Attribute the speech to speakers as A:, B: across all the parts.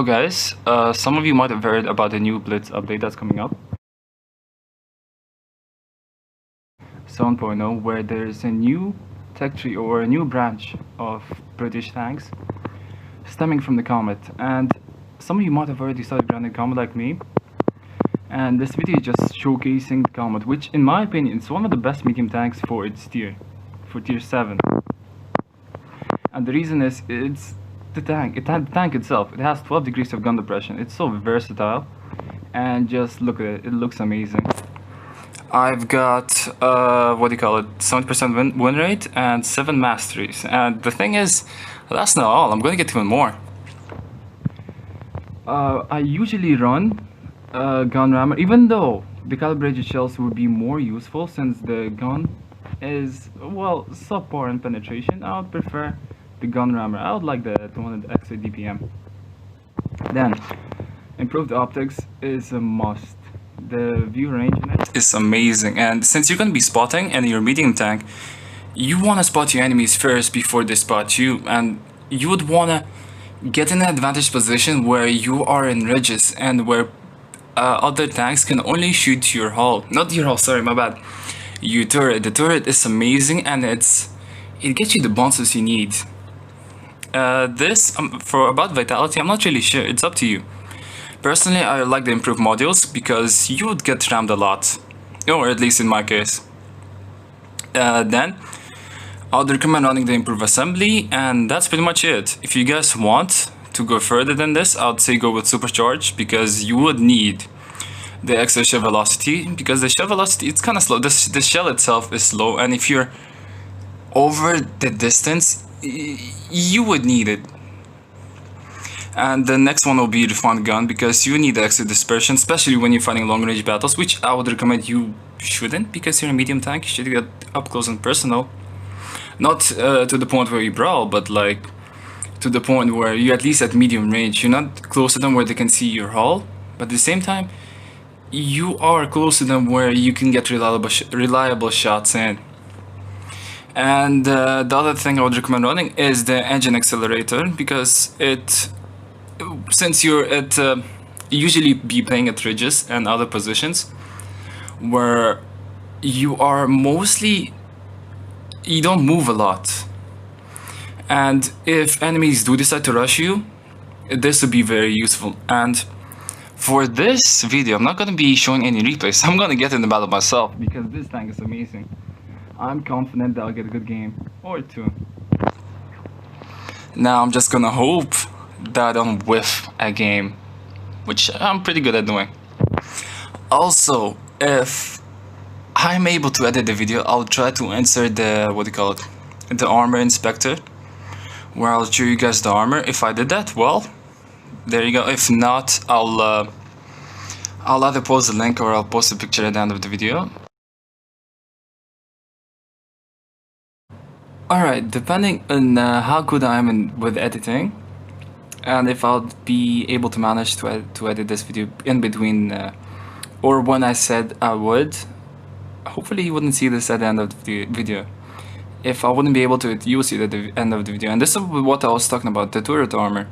A: So guys, some of you might have heard about the new Blitz update that's coming up. 7.0, where there's a new tech tree or a new branch of British tanks stemming from the Comet. And some of you might have already started grinding Comet like me. And this video is just showcasing the Comet, which in my opinion is one of the best medium tanks for its tier, for tier 7. And the reason is, it's the tank itself. It has 12 degrees of gun depression. It's so versatile, and just look at it. It looks amazing. I've got 70% win rate and 7 masteries. And the thing is, that's not all. I'm gonna get even more. I usually run gun rammer, even though the calibrated shells would be more useful since the gun is, well, subpar in penetration. I would prefer the gun rammer. I would like the 200 extra DPM. Then, improved optics is a must. The view range in it is amazing, and since you're gonna be spotting and you're a medium tank, you wanna spot your enemies first before they spot you, and you would wanna get in an advantage position where you are in ridges and where other tanks can only shoot your hull. Not your hull, sorry, my bad. Your turret. The turret is amazing, and it gets you the bounces you need. For about vitality, I'm not really sure. It's up to you. Personally, I like the improved modules because you would get rammed a lot, or at least in my case. Then, I would recommend running the improved assembly, and that's pretty much it. If you guys want to go further than this, I would say go with supercharge, because you would need the extra shell velocity, because the shell velocity, it's kind of slow. The shell itself is slow, and if you're over the distance, you would need it. And the next one will be refined gun, because you need the extra dispersion, especially when you're fighting long range battles, which I would recommend you shouldn't, because you're a medium tank. You should get up close and personal, not to the point where you brawl, but like to the point where you're at least at medium range. You're not close to them where they can see your hull, but at the same time you are close to them where you can get reliable shots in. And the other thing I would recommend running is the engine accelerator, because since you're at usually be playing at ridges and other positions where you are mostly, you don't move a lot, and if enemies do decide to rush you, this would be very useful. And for this video, I'm not going to be showing any replays. I'm going to get in the battle myself, because this tank is amazing. I'm confident that I'll get a good game or two. Now I'm just gonna hope that I don't whiff a game, which I'm pretty good at doing. Also, if I'm able to edit the video, I'll try to insert the, the armor inspector, where I'll show you guys the armor. If I did that, well, there you go. If not, I'll either post the link or I'll post a picture at the end of the video. Alright, depending on how good I am with editing, and if I'll be able to manage to edit this video in between, or when I said I would, hopefully you wouldn't see this at the end of the video. If I wouldn't be able to, you'll see it at the end of the video. And this is what I was talking about, the turret armor.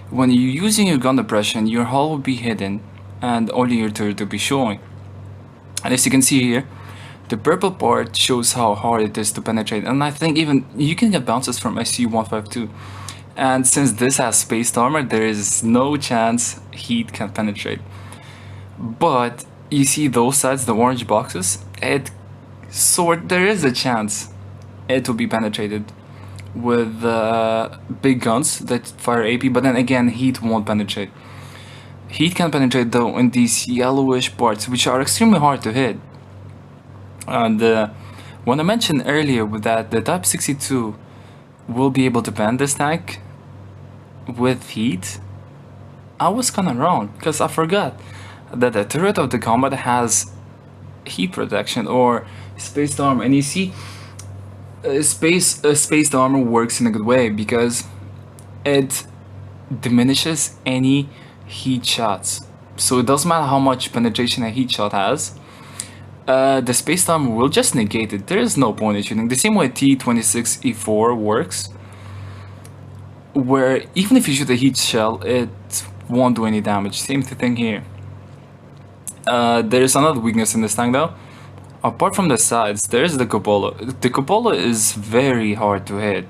A: When you're using your gun depression, your hull will be hidden, and only your turret will be showing. And as you can see here, the purple part shows how hard it is to penetrate, and I think even you can get bounces from SU-152. And since this has spaced armor, there is no chance heat can penetrate. But you see those sides, the orange boxes, there is a chance it will be penetrated with big guns that fire AP, but then again, heat won't penetrate. Heat can penetrate though in these yellowish parts, which are extremely hard to hit. And when I mentioned earlier that the Type 62 will be able to pen this tank with heat, I was kinda wrong, because I forgot that the turret of the Comet has heat protection or spaced armor. And you see, spaced armor works in a good way because it diminishes any heat shots. So it doesn't matter how much penetration a heat shot has, the spaced armor will just negate it. There is no point in shooting. The same way T26E4 works, where even if you shoot a heat shell, it won't do any damage. Same thing here. There is another weakness in this tank though. Apart from the sides, there is the cupola. The cupola is very hard to hit.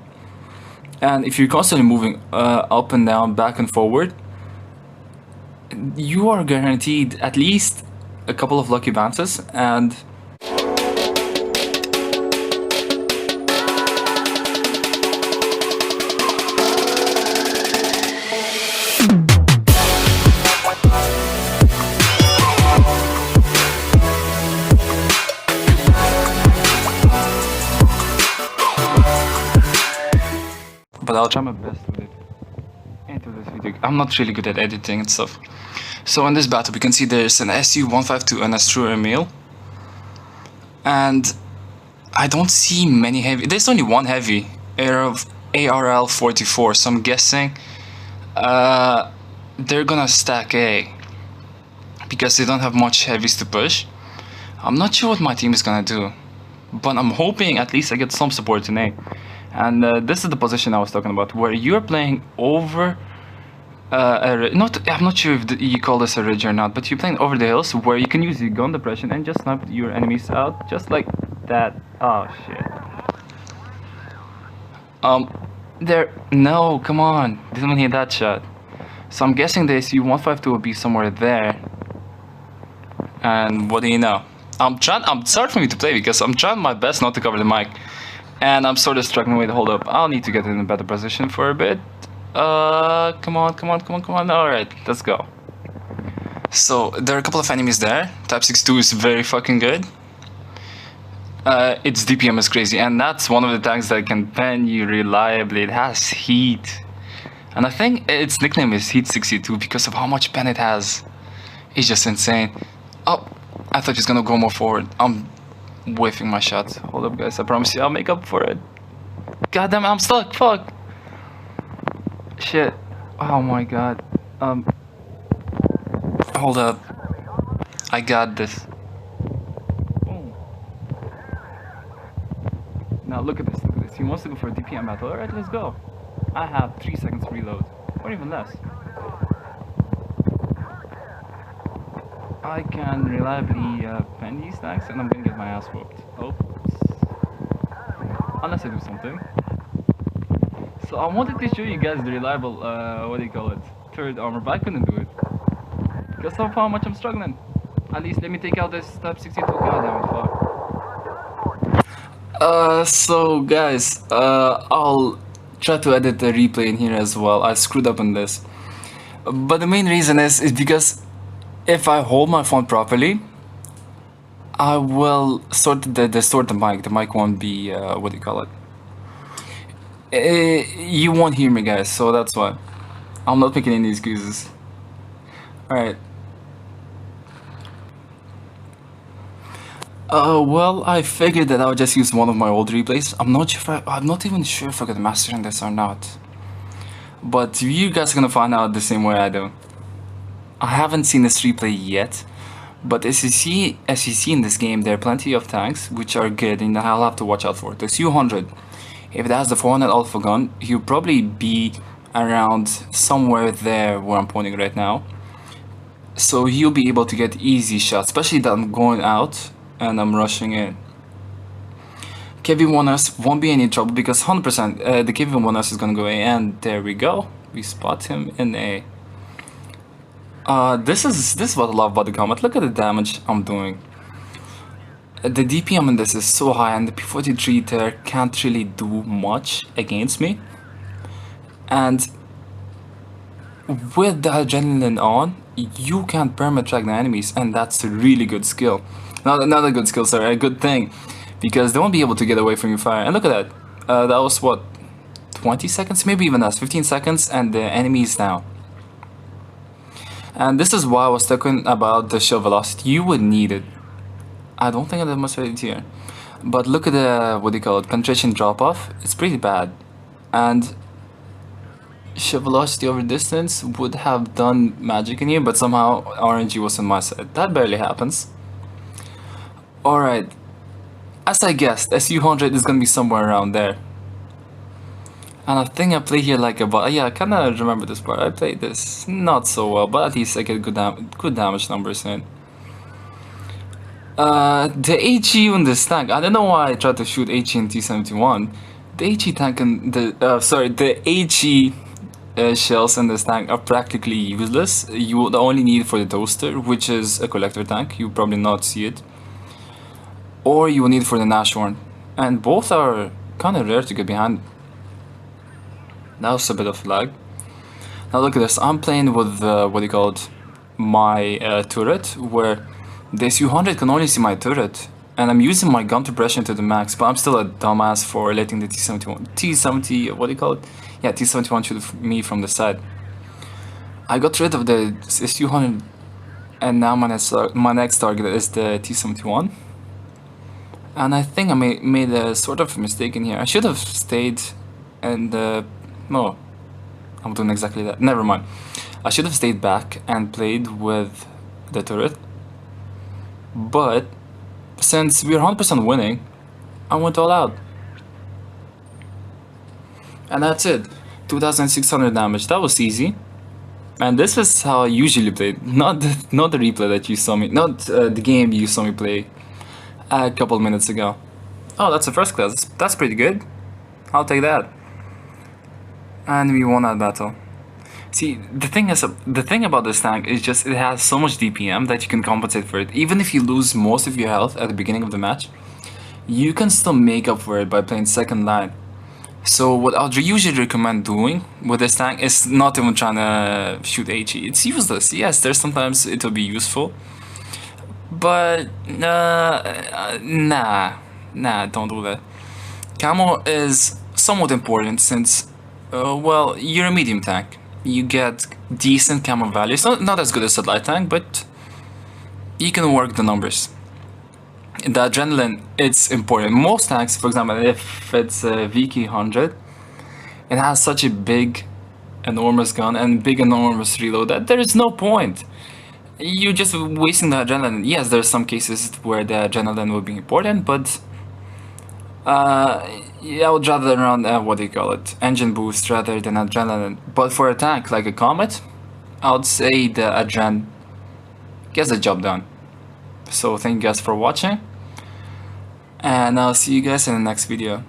A: And if you're constantly moving up and down, back and forward, you are guaranteed at least a couple of lucky bounces. And but I'll try my best with it into this video. I'm not really good at editing and stuff. So in this battle, we can see there's an SU-152 and a Stru Emil. And I don't see many heavy. There's only one heavy, ARL-44. So I'm guessing they're gonna stack A because they don't have much heavies to push. I'm not sure what my team is gonna do, but I'm hoping at least I get some support in A. And this is the position I was talking about, where you're playing over I'm not sure if you call this a ridge or not, but you're playing over the hills where you can use your gun depression and just snipe your enemies out just like that. Oh shit. No, come on, didn't hit that shot. So I'm guessing the SU-152 will be somewhere there. And what do you know? It's hard for me to play because I'm trying my best not to cover the mic. And I'm sort of struggling with hold up. I'll need to get in a better position for a bit. Come on. Alright, let's go. So, there are a couple of enemies there. Type 62 is very fucking good. Its DPM is crazy, and that's one of the tanks that can pen you reliably. It has heat. And I think its nickname is Heat 62 because of how much pen it has. It's just insane. Oh, I thought he was gonna go more forward. I'm whiffing my shot. Hold up, guys. I promise you I'll make up for it. God damn it, I'm stuck. Fuck. Shit. Oh my god. Hold up. I got this. Boom. Now look at this. He wants to go for a DPM battle. Alright, let's go. I have 3 seconds to reload. Or even less. I can reliably pen these tanks and I'm gonna get my ass whooped. Oops. Unless I do something. So I wanted to show you guys the reliable, third armor, but I couldn't do it. Because of how much I'm struggling. At least let me take out this type 62, goddamn fuck. So guys, I'll try to edit the replay in here as well. I screwed up on this. But the main reason is because if I hold my phone properly, I will distort the mic. The mic won't be, you won't hear me, guys, so that's why. I'm not making any excuses. Alright. Well, I figured that I would just use one of my old replays. I'm not even sure if I could master this or not. But you guys are gonna find out the same way I do. I haven't seen this replay yet, but as you see in this game, there are plenty of tanks which are good and I'll have to watch out for. The Su-100, if it has the 400 alpha gun, he'll probably be around somewhere there where I'm pointing right now. So he'll be able to get easy shots, especially that I'm going out and I'm rushing in. KV-1S won't be any trouble because 100% the KV-1S is gonna go A, and there we go. We spot him in A. This is what I love about the Comet. Look at the damage I'm doing. The DPM in this is so high, and the P43 there can't really do much against me. And with the adrenaline on, you can perma-track the enemies, and that's a really good skill. Not a good skill, sorry, a good thing. Because they won't be able to get away from your fire. And look at that. That was what? 20 seconds? Maybe even less. 15 seconds, and the enemy is down. And this is why I was talking about the shell velocity. You would need it. I don't think I demonstrated here. But look at the, penetration drop-off. It's pretty bad. And shell velocity over distance would have done magic in here, but somehow RNG was on my side. That barely happens. Alright. As I guessed, SU-100 is gonna be somewhere around there. And I think I played here like about, yeah, I kind of remember this part. I played this not so well, but at least I get good damage numbers in. The HE on this tank, I don't know why I tried to shoot HE in T-71. The HE tank and the HE shells in this tank are practically useless. You would only need for the toaster, which is a collector tank. You probably not see it. Or you will need for the Nashorn. And both are kind of rare to get behind. That was a bit of lag. Now look at this. I'm playing with my turret, where the Su-100 can only see my turret, and I'm using my gun suppression to the max. But I'm still a dumbass for letting the T-71 shoot me from the side. I got rid of the Su-100, and now my next target is the T-71. And I think I made a sort of mistake in here. I should have stayed and no, I'm doing exactly that. Never mind. I should have stayed back and played with the turret. But since we're 100% winning, I went all out. And that's it. 2600 damage. That was easy. And this is how I usually play. Not the replay that you saw me, not the game you saw me play a couple minutes ago. Oh, that's a first class. That's pretty good. I'll take that. And we won that battle. See, the thing about this tank is just it has so much DPM that you can compensate for it. Even if you lose most of your health at the beginning of the match, you can still make up for it by playing second line. So what I'll usually recommend doing with this tank is not even trying to shoot HE. It's useless. Yes, there's sometimes it'll be useful, but nah, don't do that. Camo is somewhat important since, well, you're a medium tank. You get decent camo values, not as good as a light tank, but you can work the numbers. The adrenaline, it's important. Most tanks, for example, if it's a VK100, it has such a big, enormous gun and big, enormous reload that there is no point. You're just wasting the adrenaline. Yes, there's some cases where the adrenaline will be important, but yeah, I would rather run engine boost rather than adrenaline. But for a tank like a Comet, I would say the adren gets the job done. So thank you guys for watching, and I'll see you guys in the next video.